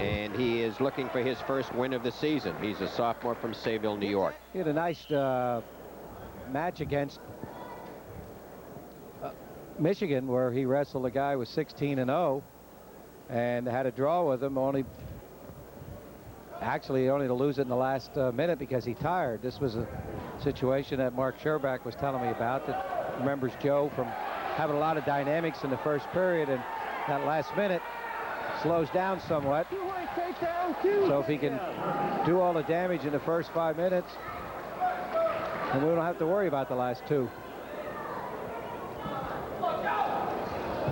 and he is looking for his first win of the season. He's a sophomore from Sayville, New York. He had a nice match against Michigan, where he wrestled a guy with 16-0 and had a draw with him, only to lose it in the last minute because he tired. This was a situation that Mark Sherbach was telling me about, that remembers Joe from having a lot of dynamics in the first period, and that last minute slows down somewhat. So if he can do all the damage in the first 5 minutes, then we don't have to worry about the last 2.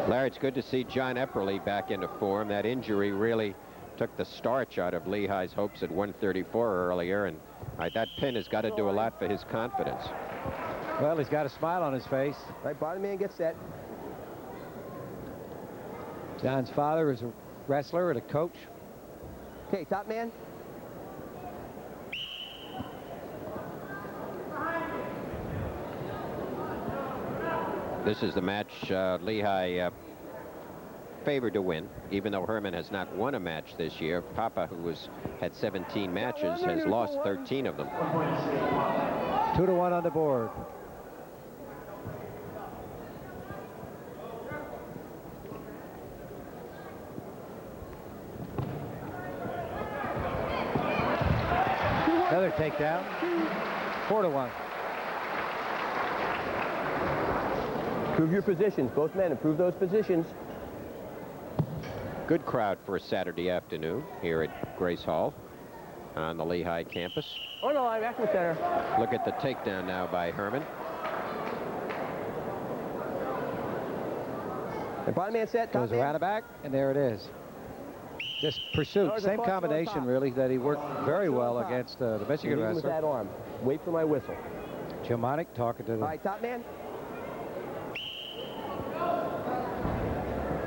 Larry, it's good to see John Epperly back into form. That injury really took the starch out of Lehigh's hopes at 134 earlier, and that pin has got to do a lot for his confidence. Well, he's got a smile on his face. Right, bottom man gets set. John's father is a wrestler and a coach. Okay, top man. This is the match Lehigh favored to win, even though Herman has not won a match this year. Papa, who had 17 matches, has lost 13 of them. 2-1 on the board. Another takedown. 4-1. Improve your positions. Both men improve those positions. Good crowd for a Saturday afternoon here at Grace Hall on the Lehigh campus. Oh no, I'm back in the center. Look at the takedown now by Herman. The bottom man set. Goes around the back, and there it is. Just pursuit. Same combination, really, that he worked very well against the Michigan wrestler. With that arm. Wait for my whistle. Jim Monick talking to the... All right, top man.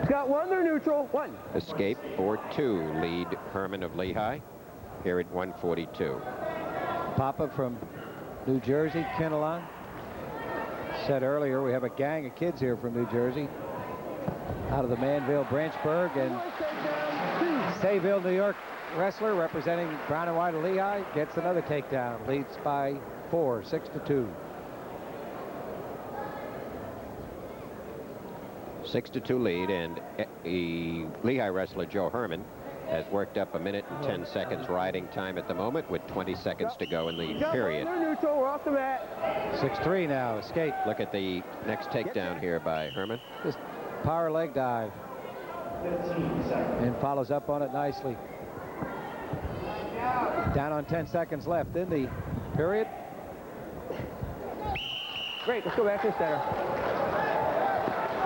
Got one, they're neutral. 1. Escape 4-2 lead Herman of Lehigh here at 142. Papa from New Jersey, Kinnelon. Said earlier, we have a gang of kids here from New Jersey out of the Manville, Branchburg, and Sayville, New York wrestler representing Brown and White of Lehigh gets another takedown. Leads by 4, 6-2. 6-2 lead, and Lehigh wrestler Joe Herman has worked up 1 minute and 10 seconds riding time at the moment, with 20 seconds to go in the period. Neutral, we're off the mat. 6-3 now, escape. Look at the next takedown here by Herman. Just power leg dive. And follows up on it nicely. Down on 10 seconds left in the period. Great, let's go back to the center.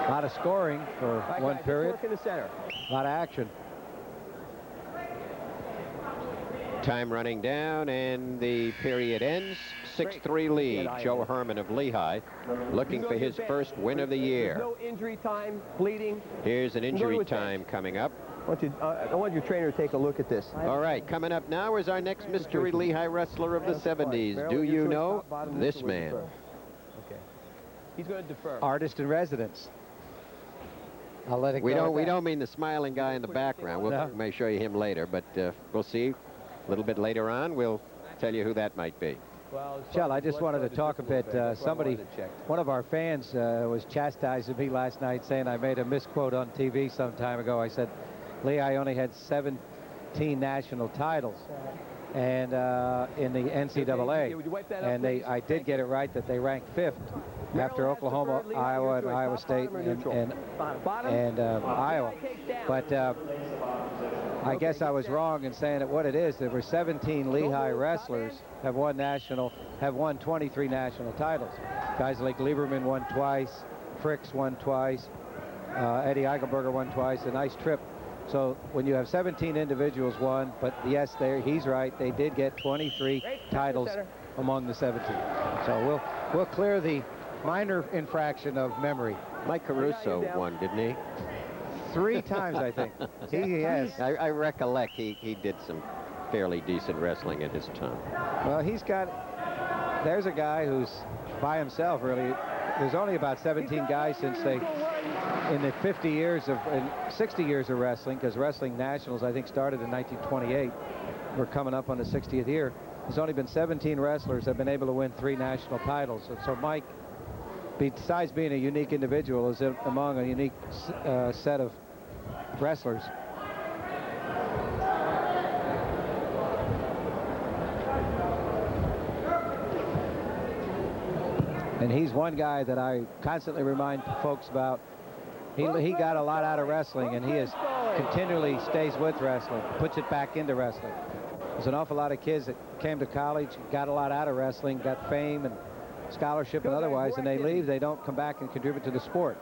A lot of scoring for one period. In the center. A lot of action. Time running down, and the period ends. 6-3 lead. Joe Herman of Lehigh looking for his first win of the year. No injury time, bleeding. Here's an injury time coming up. I want your trainer to take a look at this. All right, coming up now is our next mystery Lehigh wrestler of the 70s. Do you know this man? Okay. He's going to defer. Artist in residence. I'll let it we go. We don't mean the smiling guy in the background. We may show you him later, but we'll see. A little bit later on, we'll tell you who that might be. Shell, I just wanted to talk a bit. One of our fans was chastising me last night, saying I made a misquote on TV some time ago. I said Lehigh only had 17 national titles, and in the NCAA, and I did get it right that they ranked 5th after Oklahoma, Iowa, and Iowa State, and Iowa. But I guess I was wrong in saying that what it is. There were 17 Lehigh wrestlers have won 23 national titles. Guys like Lieberman won twice, Fricks won twice, Eddie Eichelberger won twice. A nice trip. So when you have 17 individuals won, but yes, he's right. They did get 23 titles among the 17. So we'll clear the minor infraction of memory. Mike Caruso won, didn't he? 3 times, I think. He has. I recollect he did some fairly decent wrestling in his time. Well, there's a guy who's by himself, really. There's only about 17 guys since they in the 50 years of, in 60 years of wrestling, because Wrestling Nationals, I think, started in 1928. We're coming up on the 60th year. There's only been 17 wrestlers that have been able to win 3 national titles. And so Mike, besides being a unique individual, is among a unique set of wrestlers. And he's one guy that I constantly remind folks about. He got a lot out of wrestling, and he is continually stays with wrestling, puts it back into wrestling. There's an awful lot of kids that came to college, got a lot out of wrestling, got fame and scholarship and otherwise, and they leave. They don't come back and contribute to the sport.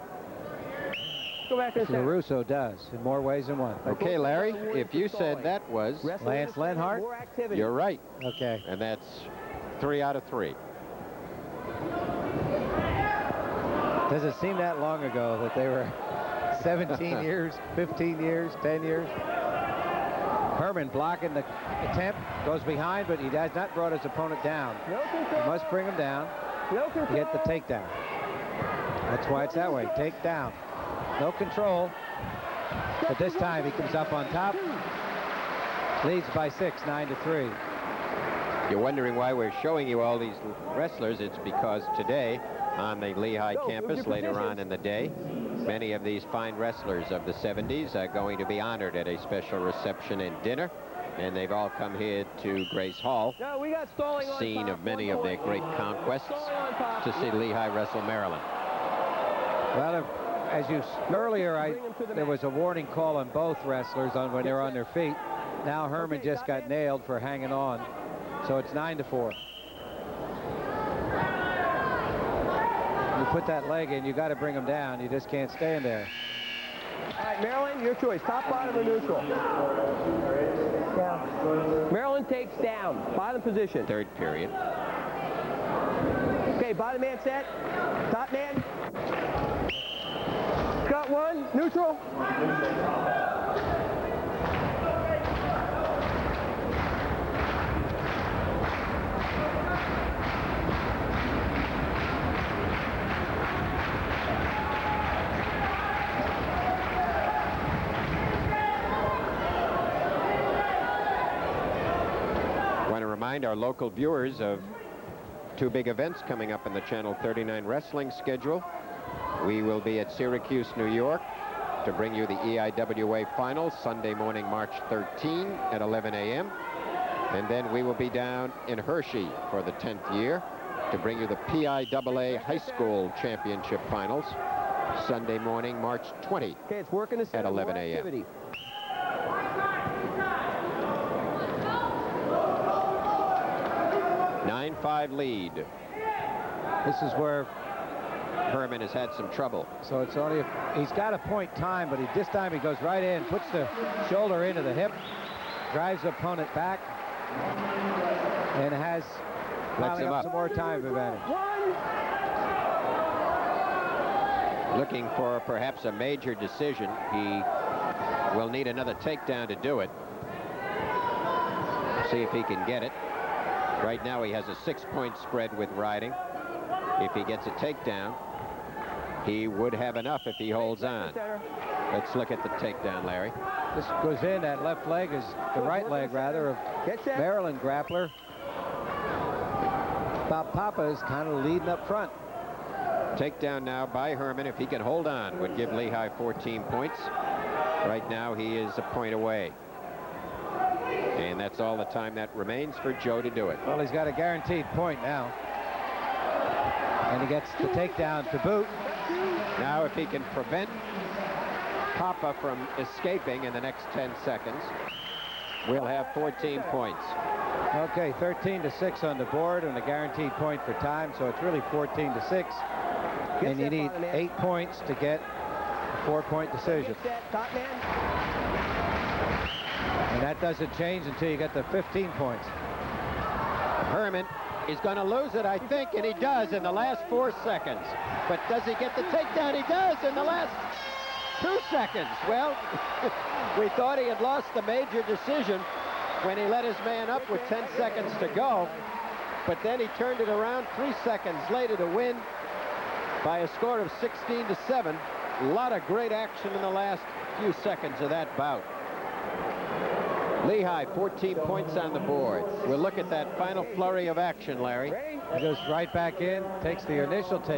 Go back and LaRusso does in more ways than one. Okay, Larry, if you said that was Lance Lenhart, you're right. Okay. And that's 3 out of 3. Does it seem that long ago that they were 17 years, 15 years, 10 years? Herman blocking the attempt, goes behind, but he has not brought his opponent down. He must bring him down to get the takedown. That's why it's that way. Takedown. No control. But this time he comes up on top. Leads by 6, 9-3. You're wondering why we're showing you all these wrestlers. It's because today on the Lehigh campus later on in the day, many of these fine wrestlers of the 70s are going to be honored at a special reception and dinner. And they've all come here to Grace Hall, scene of many of their great conquests, to see Lehigh wrestle Maryland. Well, as you earlier, there was a warning call on both wrestlers on when they're on their feet. Now Herman just got nailed for hanging on, so it's 9-4. You put that leg in, you got to bring him down. You just can't stay in there. All right, Maryland, your choice. Top, bottom, or neutral? Yeah. Maryland takes down. Bottom position. Third period. Okay, bottom man set. Top man. Got one. Neutral. Remind our local viewers of 2 big events coming up in the Channel 39 wrestling schedule. We will be at Syracuse, New York to bring you the EIWA Finals Sunday morning, March 13 at 11 a.m. And then we will be down in Hershey for the 10th year to bring you the PIAA High School Championship Finals Sunday morning, March 20 at 11 a.m. 9-5 lead. This is where Herman has had some trouble. So it's only he's got a point time, but this time he goes right in, puts the shoulder into the hip, drives the opponent back, and has piling up some more time advantage. Looking for perhaps a major decision. He will need another takedown to do it. See if he can get it. Right now he has a 6-point spread with riding. If he gets a takedown, he would have enough if he holds on. Let's look at the takedown, Larry. This goes in. That left leg is the right leg, rather, of Maryland grappler. Bob Papa is kind of leading up front. Takedown now by Herman. If he can hold on, would give Lehigh 14 points. Right now he is a point away. And that's all the time that remains for Joe to do it. Well, he's got a guaranteed point now. And he gets the takedown to boot. Now if he can prevent Papa from escaping in the next 10 seconds, we'll have 14 points. Okay, 13-6 on the board and a guaranteed point for time, so it's really 14-6. And you need 8 points to get a 4-point decision. And that doesn't change until you get the 15 points. Herman is going to lose it, I think, and he does in the last 4 seconds. But does he get the takedown? He does in the last 2 seconds. Well, we thought he had lost the major decision when he let his man up with 10 seconds to go. But then he turned it around 3 seconds later to win by a score of 16-7. A lot of great action in the last few seconds of that bout. Lehigh, 14 points on the board. We'll look at that final flurry of action, Larry. He goes right back in, takes the initial take.